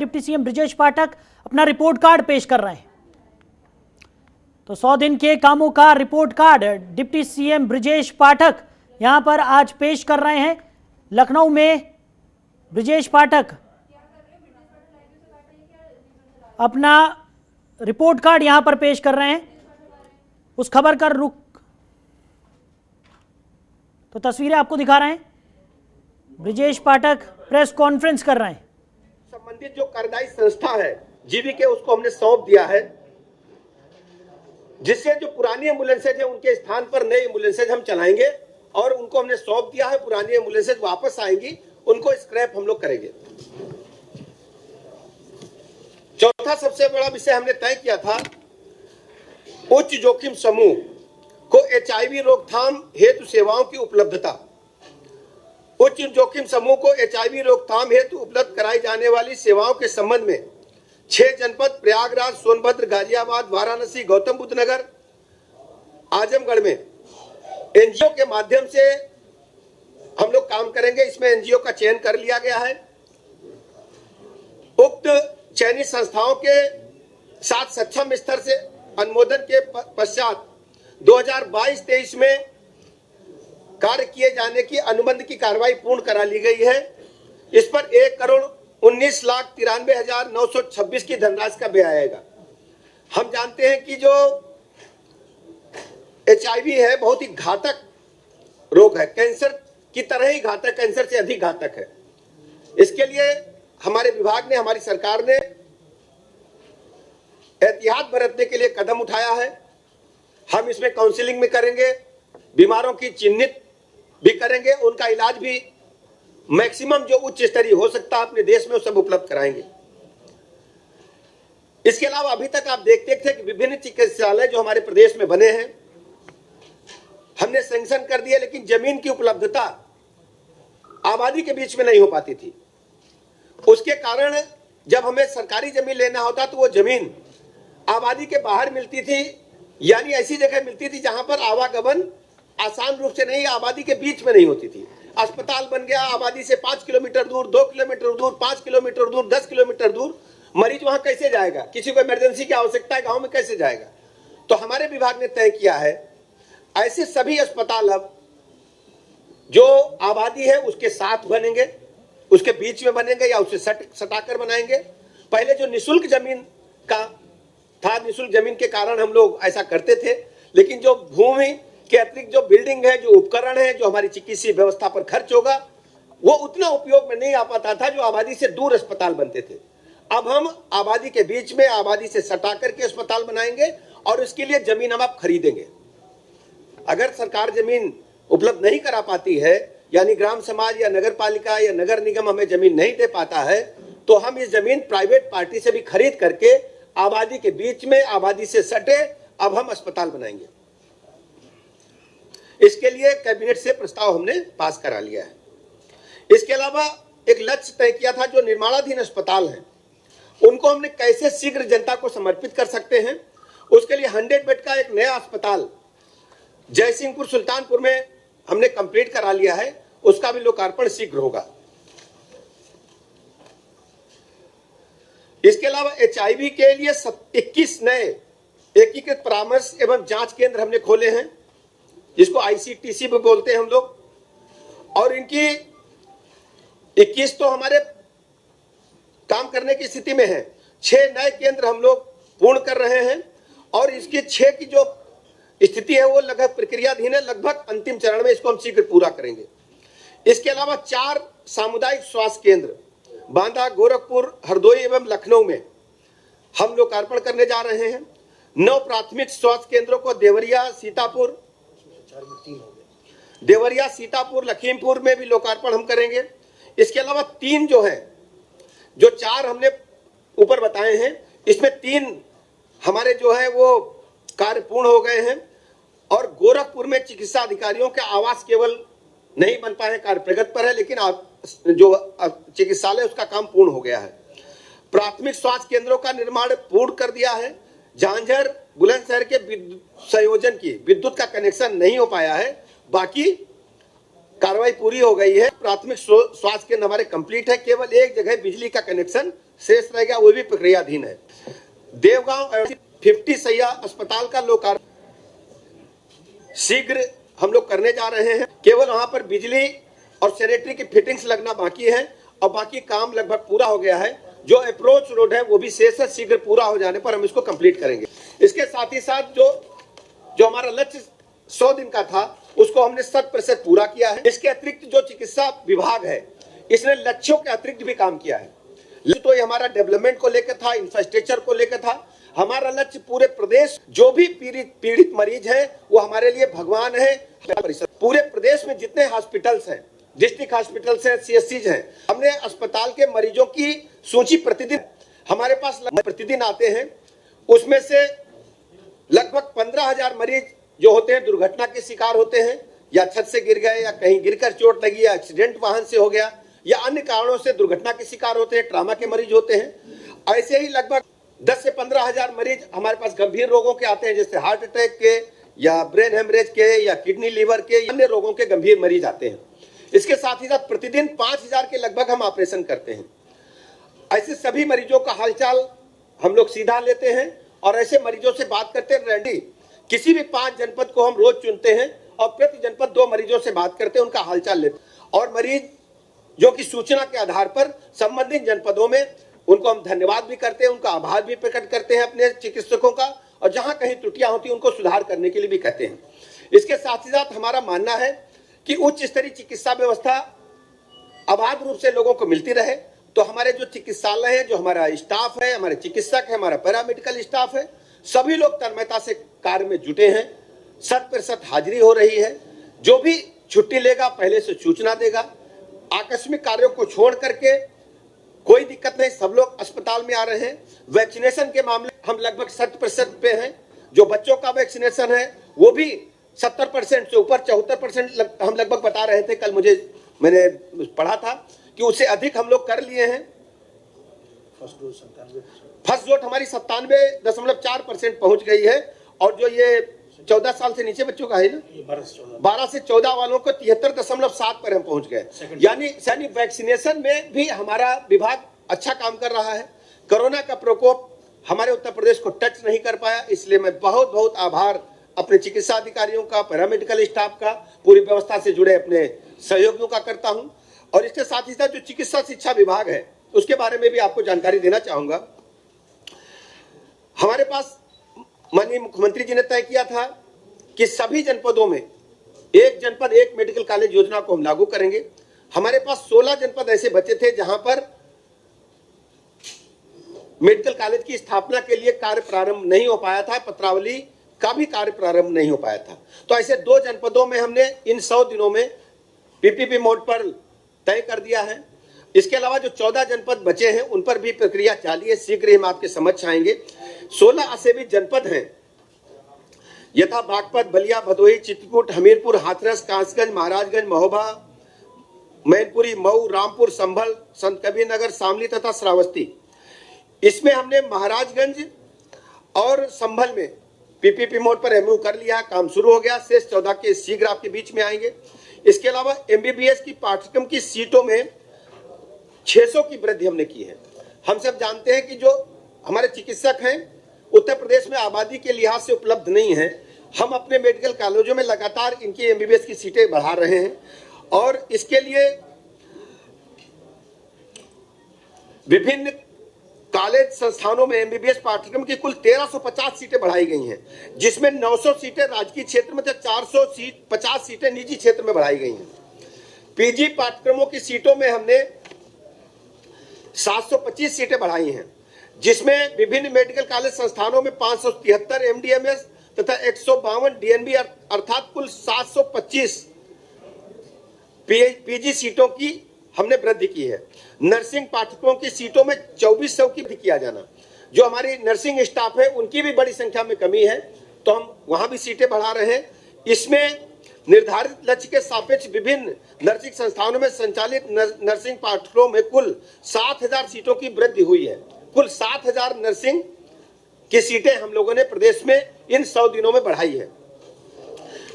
Deputy CM Brajesh पाठक अपना report card पेश कर रहे हैं। तो 100 दिन के कामों का report card deputy CM Brajesh Pathak यहां पर आज पेश कर रहे हैं। लखनऊ में ब्रजेश पाठक अपना रिपोर्ट कार्ड यहां पर पेश कर रहे हैं। उस खबर का रुख तो तस्वीरें आपको दिखा रहे हैं। ब्रजेश पाठक प्रेस कॉन्फ्रेंस कर रहे हैं। संबंधित जो कार्यदायी संस्था है जीवीके, उसको हमने सौंप दिया है, जिससे जो पुरानी एम्बुलेंसेज है उनके स्थान पर नई एम्बुलेंसेज हम चलाएंगे और उनको हमने सौंप दिया है। पुरानी एम्बुलेंसेज वापस आएंगी, उनको स्क्रैप हम लोग करेंगे। चौथा सबसे बड़ा विषय हमने तय किया था, उच्च जोखिम समूह को एचआईवी रोकथाम हेतु सेवाओं की उपलब्धता। उच्च जोखिम समूह को एचआईवी रोकथाम हेतु उपलब्ध कराई जाने वाली सेवाओं के संबंध में 6 जनपद प्रयागराज, सोनभद्र, गाजियाबाद, वाराणसी, गौतम बुद्ध नगर, आजमगढ़ में एनजीओ के माध्यम से हम लोग काम करेंगे। इसमें एनजीओ का चयन कर लिया गया है। उक्त चयनित संस्थाओं के साथ सक्षम स्तर से अनुमोदन के पश्चात 2022-23 में कार्य किए जाने की अनुबंध की कार्रवाई पूर्ण करा ली गई है। इस पर 1,19,93,926 की धनराशि का व्यय आएगा। हम जानते हैं कि जो एचआईवी है बहुत ही घातक रोग है, कैंसर की तरह ही घातक, कैंसर से अधिक घातक है। इसके लिए हमारे विभाग ने, हमारी सरकार ने एहतियात बरतने के लिए कदम उठाया है। हम इसमें काउंसलिंग भी करेंगे, बीमारों की चिन्हित भी करेंगे, उनका इलाज भी मैक्सिमम जो उच्च स्तरीय हो सकता है अपने देश में वो सब उपलब्ध कराएंगे। इसके अलावा अभी तक आप देखते थे कि विभिन्न चिकित्सालय जो हमारे प्रदेश में बने हैं हमने सैंक्शन कर दिए, लेकिन जमीन की उपलब्धता आबादी के बीच में नहीं हो पाती थी। उसके कारण जब हमें सरकारी जमीन लेना होता तो वो जमीन आबादी के बाहर मिलती थी, यानी ऐसी जगह मिलती थी जहां पर आवागमन आसान रूप से नहीं, आबादी के बीच में नहीं होती थी। अस्पताल बन गया आबादी से 5 किलोमीटर दूर, 2 किलोमीटर दूर, 5 किलोमीटर दूर, 10 किलोमीटर दूर, मरीज वहां कैसे जाएगा? किसी को इमरजेंसी की आवश्यकता है, गांव में कैसे जाएगा? तो हमारे विभाग ने तय किया है ऐसे सभी अस्पताल अब जो आबादी है उसके साथ बनेंगे, उसके बीच में बनेंगे या उससे सटाकर बनाएंगे। पहले जो निःशुल्क जमीन का था, निःशुल्क जमीन के कारण हम लोग ऐसा करते थे, लेकिन जो भूमि के अतिरिक्त जो बिल्डिंग है, जो उपकरण है, जो हमारी चिकित्सीय व्यवस्था पर खर्च होगा, वो उतना उपयोग में नहीं आ पाता था जो आबादी से दूर अस्पताल बनते थे। अब हम आबादी के बीच में, आबादी से सटा करके अस्पताल बनाएंगे और इसके लिए जमीन हम आप खरीदेंगे। अगर सरकार जमीन उपलब्ध नहीं करा पाती है, यानी ग्राम समाज या नगर पालिका या नगर निगम हमें जमीन नहीं दे पाता है, तो हम इस जमीन प्राइवेट पार्टी से भी खरीद करके आबादी के बीच में, आबादी से सटे अब हम अस्पताल बनाएंगे। इसके लिए कैबिनेट से प्रस्ताव हमने पास करा लिया है। इसके अलावा एक लक्ष्य तय किया था, जो निर्माणाधीन अस्पताल हैं उनको हमने कैसे शीघ्र जनता को समर्पित कर सकते हैं। उसके लिए 100 बेड का एक नया अस्पताल जयसिंहपुर सुल्तानपुर में हमने कंप्लीट करा लिया है, उसका भी लोकार्पण शीघ्र होगा। इसके अलावा एचआईवी के लिए 21 नए एकीकृत परामर्श एवं जांच केंद्र हमने खोले हैं, जिसको आईसीटीसी भी बोलते हैं हम लोग, और इनकी 21 तो हमारे काम करने की स्थिति में है। 6 नए केंद्र हम लोग पूर्ण कर रहे हैं और इसकी 6 की जो स्थिति है वो लगभग प्रक्रियाधीन है, लगभग अंतिम चरण में, इसको हम शीघ्र पूरा करेंगे। इसके अलावा 4 सामुदायिक स्वास्थ्य केंद्र बांदा, गोरखपुर, हरदोई एवं लखनऊ में हम लोकार्पण करने जा रहे हैं। 9 प्राथमिक स्वास्थ्य केंद्रों को देवरिया, सीतापुर, लखीमपुर में भी लोकार्पण हम करेंगे। इसके अलावा 3 जो है, जो 4 हमने ऊपर बताए हैं, इसमें 3 हमारे जो है वो कार्य पूर्ण हो गए हैं और गोरखपुर में चिकित्सा अधिकारियों के आवास केवल नहीं बन पाए, कार्य प्रगति पर है, लेकिन जो चिकित्सालय उसका काम पूर्ण हो गया है। प्राथमिक स्वास्थ्य केंद्रों का निर्माण पूर्ण कर दिया है। झांझर, बुलंदशहर के संयोजन की विद्युत का कनेक्शन नहीं हो पाया है, बाकी कार्रवाई पूरी हो गई है। प्राथमिक स्वास्थ्य केंद्र हमारे कंप्लीट है। केवल एक जगह बिजली का कनेक्शन शेष रह गया, वो भी प्रक्रियाधीन है। देवगांव 50 सैया अस्पताल का लोकार्पण शीघ्र हम लोग करने जा रहे हैं। केवल वहां पर बिजली और सैनिटरी की फिटिंग्स लगना बाकी है और बाकी काम लगभग पूरा हो गया है। जो अप्रोच रोड है वो भी शेष है, शीघ्र पूरा हो जाने पर हम इसको कंप्लीट करेंगे। इसके साथ ही साथ जो हमारा लक्ष्य 100 दिन का था उसको हमने 100% पूरा किया है। इसके अतिरिक्त जो चिकित्सा विभाग है इसने लक्ष्यों के अतिरिक्त भी काम किया है। तो ये हमारा डेवलपमेंट को लेकर था, इंफ्रास्ट्रक्चर को लेकर था। हमारा लक्ष्य पूरे प्रदेश जो भी पीड़ित मरीज है वो हमारे लिए भगवान है। पूरे प्रदेश में जितने हॉस्पिटल्स हैं, डिस्ट्रिक्ट हॉस्पिटल्स हैं, CSCs हैं, हमने अस्पताल के मरीजों की सूची प्रतिदिन हमारे पास प्रतिदिन आते हैं। उसमें से लगभग 15,000 मरीज जो होते हैं दुर्घटना के शिकार होते हैं, या छत से गिर गए, या कहीं गिरकर चोट लगी, या एक्सीडेंट वाहन से हो गया, या अन्य कारणों से दुर्घटना के शिकार होते हैं, ट्रॉमा के मरीज होते हैं। ऐसे ही लगभग 10 से 15,000 मरीज हमारे पास गंभीर रोगों के आते हैं, जैसे हार्ट अटैक के, या ब्रेन हेमरेज के, या किडनी लीवर के, अन्य रोगों के गंभीर मरीज आते हैं। इसके साथ ही साथ प्रतिदिन 5,000 के लगभग हम ऑपरेशन करते हैं। ऐसे सभी मरीजों का हालचाल हम लोग सीधा लेते हैं और ऐसे मरीजों से बात करते हैं। रेडी किसी भी 5 जनपद को हम रोज चुनते हैं और प्रति जनपद 2 मरीजों से बात करते हैं, उनका हालचाल लेते हैं। और मरीज जो कि सूचना के आधार पर संबंधित जनपदों में उनको हम धन्यवाद भी करते हैं, उनका आभार भी प्रकट करते हैं अपने चिकित्सकों का, और जहां कहीं त्रुटियां होती हैं उनको सुधार करने के लिए भी कहते हैं। इसके साथ ही साथ हमारा मानना है कि उच्च स्तरीय चिकित्सा व्यवस्था अबाध रूप से लोगों को मिलती रहे। तो हमारे जो चिकित्सालय है, जो हमारा स्टाफ है, हमारे चिकित्सक है, हमारा पैरामेडिकल स्टाफ है, सभी लोग तन्मयता से कार्य में जुटे हैं। 100% हाजिरी हो रही है। जो भी छुट्टी लेगा पहले से सूचना देगा। आकस्मिक कार्यों को छोड़ करके कोई दिक्कत नहीं, सब लोग अस्पताल में आ रहे हैं। वैक्सीनेशन के मामले हम लगभग 100% पे हैं। जो बच्चों का वैक्सीनेशन है वो भी 70% से ऊपर 74% हम लगभग बता रहे थे। कल मैंने पढ़ा था कि उससे अधिक हम लोग कर लिए हैं। फर्स्ट डोज हमारी 97.4% पहुंच गई है। और जो ये 14 साल से नीचे बच्चों का है ना, 12 से 14 वालों को 73.7 पर हम पहुंच गए। यानी वैक्सीनेशन में भी हमारा विभाग अच्छा काम कर रहा है। कोरोना का प्रकोप हमारे उत्तर प्रदेश को टच नहीं कर पाया, इसलिए मैं बहुत बहुत आभार अपने चिकित्सा अधिकारियों का, पैरामेडिकल स्टाफ का, पूरी व्यवस्था से जुड़े अपने सहयोगियों का करता हूं। और इसके साथ ही साथ जो चिकित्सा शिक्षा विभाग है उसके बारे में भी आपको जानकारी देना चाहूंगा। हमारे पास माननीय मुख्यमंत्री जी ने तय किया था कि सभी जनपदों में एक जनपद एक मेडिकल कॉलेज योजना को हम लागू करेंगे। हमारे पास 16 जनपद ऐसे बचे थे जहां पर मेडिकल कॉलेज की स्थापना के लिए कार्य प्रारंभ नहीं हो पाया था, पत्रावली का भी कार्य प्रारंभ नहीं हो पाया था। तो ऐसे 2 जनपदों में हमने इन 100 दिनों में PPP मोड पर तय कर दिया है। इसके अलावा जो 14 जनपद बचे हैं उन पर भी प्रक्रिया जारी है, शीघ्र ही हम आपके समक्ष आएंगे। 16 असेवित जनपद हैं, यथा बागपत, बलिया, भदोही, चित्रकूट, हमीरपुर, हाथरस, कासगंज, महाराजगंज, महोबा, मैनपुरी, मऊ, रामपुर, संभल, संत कबीर नगर, शामली तथा श्रावस्ती। इसमें हमने महाराजगंज और संभल में PPP मोड पर MOU कर लिया, काम शुरू हो गया। शेष 14 के शीघ्र आपके बीच में आएंगे। इसके अलावा MBBS की पाठ्यक्रम की सीटों में 600 की वृद्धि हमने की है। हम सब जानते हैं कि जो हमारे चिकित्सक हैं उत्तर प्रदेश में आबादी के लिहाज से उपलब्ध नहीं है। हम अपने मेडिकल कॉलेजों में लगातार इनकी MBBS की सीटें बढ़ा रहे हैं और इसके लिए विभिन्न कॉलेज संस्थानों में MBBS पाठ्यक्रम की कुल 1350 सीटें बढ़ाई गई हैं, जिसमें 900 सीटें राजकीय क्षेत्र में, 450 सीटें निजी क्षेत्र में बढ़ाई गई हैं। PG पाठ्यक्रमों की सीटों में हमने 725 सीटें बढ़ाई हैं, जिसमें विभिन्न मेडिकल कॉलेज संस्थानों में 573 MDMS तथा 152 DNB अर्थात कुल 725 PG सीटों की हमने वृद्धि की है। नर्सिंग पाठकों की सीटों में 2400 की वृद्धि किया जाना। जो हमारी नर्सिंग स्टाफ है उनकी भी बड़ी संख्या में कमी है, तो हम वहां भी सीटें बढ़ा रहे हैं। इसमें निर्धारित लक्ष्य के सापेक्ष विभिन्न नर्सिंग संस्थानों में संचालित नर्सिंग पाठ्यक्रमों में कुल 7000 सीटों की वृद्धि हुई है। कुल 7000 नर्सिंग की सीटें हम लोगों ने प्रदेश में इन 100 दिनों में बढ़ाई है।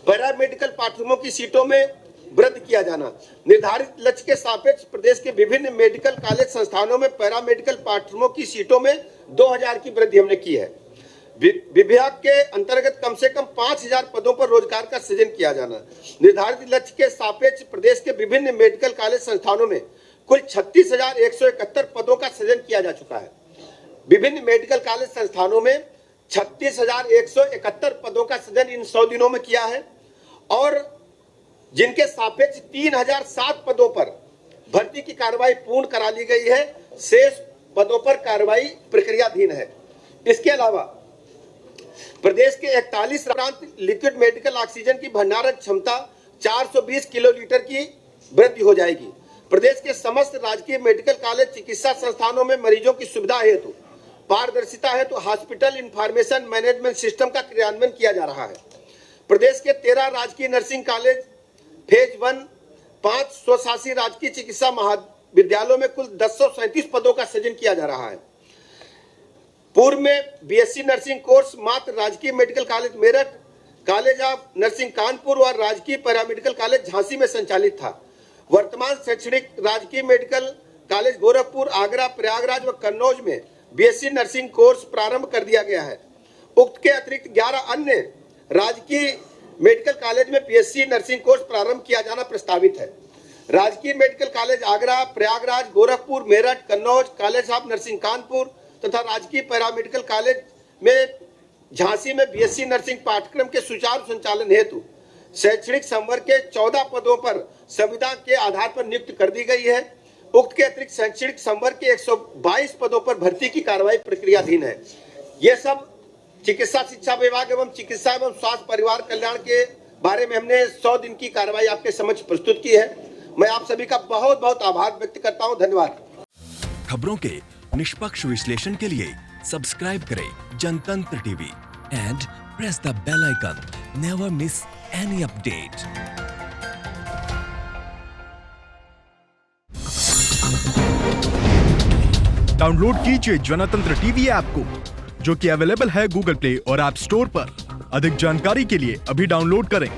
पैरामेडिकल पाठ्यक्रमों की सीटों में वृद्धि किया जाना। निर्धारित लक्ष्य के सापेक्ष प्रदेश के विभिन्न मेडिकल कॉलेज संस्थानों में पैरामेडिकल पाठ्यक्रमों की सीटों में 2000 की वृद्धि हमने की है। विभाग के अंतर्गत कम से कम 5000 पदों पर रोजगार का सृजन किया जाना। निर्धारित लक्ष्य के सापेक्ष प्रदेश के विभिन्न मेडिकल कॉलेज संस्थानों में कुल 36,171 पदों का सृजन किया जा चुका है। विभिन्न मेडिकल कॉलेज संस्थानों में 36,171 पदों का सृजन इन 100 दिनों में किया है और जिनके सापेक्ष 3007 पदों पर भर्ती की कार्रवाई पूर्ण करा ली गई है। शेष पदों पर कार्रवाई प्रक्रियाधीन है। इसके अलावा प्रदेश के 41 प्रांत लिक्विड मेडिकल ऑक्सीजन की भंडारण क्षमता 420 किलोलीटर की वृद्धि हो जाएगी। प्रदेश के समस्त राजकीय मेडिकल कॉलेज चिकित्सा संस्थानों में मरीजों की सुविधा हेतु पारदर्शिता हेतु हॉस्पिटल इंफॉर्मेशन मैनेजमेंट सिस्टम का क्रियान्वयन किया जा रहा है। प्रदेश के 13 राजकीय नर्सिंग कॉलेज फेज 1, 5 स्वशासी राजकीय चिकित्सा महाविद्यालयों में कुल 1037 पदों का सृजन किया जा रहा है। पूर्व में बीएससी नर्सिंग कोर्स मात्र राजकीय medical college Meerut, college of nursing Kanpur और राजकीय पैरामेडिकल कॉलेज झांसी में संचालित था। वर्तमान शैक्षणिक राजकीय मेडिकल कॉलेज गोरखपुर, आगरा, प्रयागराज व कन्नौज में बीएससी नर्सिंग कोर्स प्रारंभ कर दिया गया है। उक्त के अतिरिक्त 11 अन्य राजकीय मेडिकल कॉलेज में बीएससी नर्सिंग कोर्स प्रारंभ किया जाना प्रस्तावित है। राजकीय medical college Agra, Prayagraj, Gorakhpur, Meerut, Kannauj, college of nursing Kanpur तथा राजकीय पैरामेडिकल कॉलेज में झांसी में बीएससी नर्सिंग पाठ्यक्रम के सुचारू संचालन हेतु शैक्षणिक संवर्ग के 14 पदों पर संविदा के आधार पर नियुक्त कर दी गई है। उक्त के अतिरिक्त शैक्षणिक संवर्ग के 122 पदों पर भर्ती की कार्रवाई प्रक्रियाधीन है। ये सब चिकित्सा शिक्षा विभाग एवं चिकित्सा एवं स्वास्थ्य परिवार कल्याण के बारे में हमने 100 दिन की कार्रवाई आपके समक्ष प्रस्तुत की है। मैं आप सभी का बहुत बहुत आभार व्यक्त करता हूं। धन्यवाद। खबरों के निष्पक्ष विश्लेषण के लिए सब्सक्राइब करें Jantantra TV and press the bell icon. Never miss any update. Download कीजिए जनतंत्र टीवी ऐप को, जो कि अवेलेबल है गूगल प्ले और ऐप स्टोर पर। अधिक जानकारी के लिए अभी डाउनलोड करें।